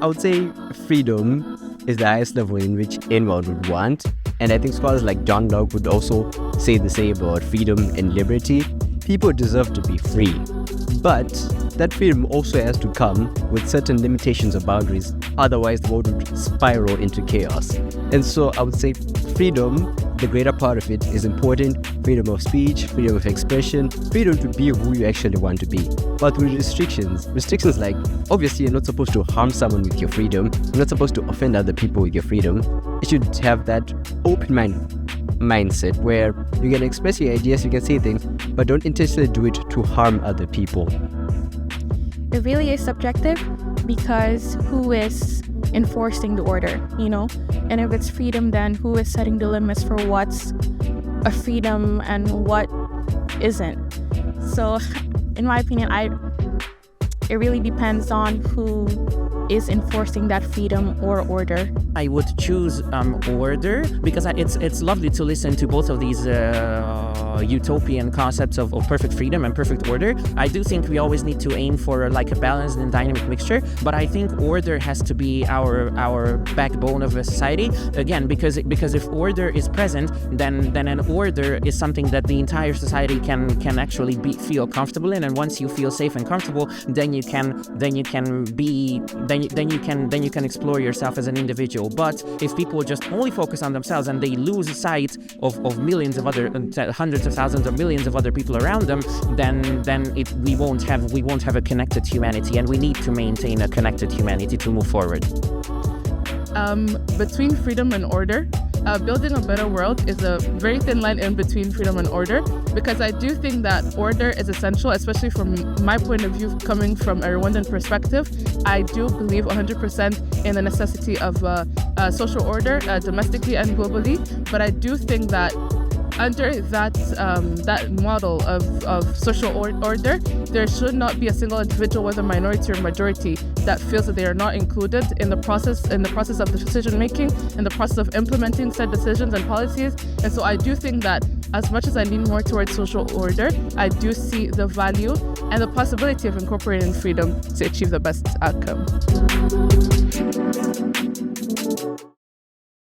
I would say freedom is the highest level in which anyone would want. And I think scholars like John Locke would also say the same about freedom and liberty. People deserve to be free. But that freedom also has to come with certain limitations or boundaries. Otherwise, the world would spiral into chaos. And so I would say freedom, the greater part of it, is important. Freedom of speech, freedom of expression, freedom to be who you actually want to be. But with restrictions like, obviously you're not supposed to harm someone with your freedom. You're not supposed to offend other people with your freedom. You should have that open mindset where you can express your ideas, you can say things, but don't intentionally do it to harm other people. It really is subjective because who is enforcing the order, And if it's freedom, then who is setting the limits for what's a freedom and what isn't? So, in my opinion, it really depends on who is enforcing that freedom or order. I would choose order because it's lovely to listen to both of these utopian concepts of perfect freedom and perfect order. I do think we always need to aim for like a balanced and dynamic mixture, but I think order has to be our backbone of a society. Again, because if order is present, then an order is something that the entire society can actually feel comfortable in, and once you feel safe and comfortable, then you can explore yourself as an individual. But if people just only focus on themselves and they lose sight of millions of other, hundreds of thousands or millions of other people around them, then we won't have a connected humanity, and we need to maintain a connected humanity to move forward. Between freedom and order, building a better world is a very thin line in between freedom and order, because I do think that order is essential, especially from my point of view, coming from a Rwandan perspective. I do believe 100% in the necessity of social order, domestically and globally, but I do think that under that model of social order, there should not be a single individual, whether minority or majority, that feels that they are not included in the process of the decision making, in the process of implementing said decisions and policies. And so I do think that as much as I lean more towards social order, I do see the value and the possibility of incorporating freedom to achieve the best outcome.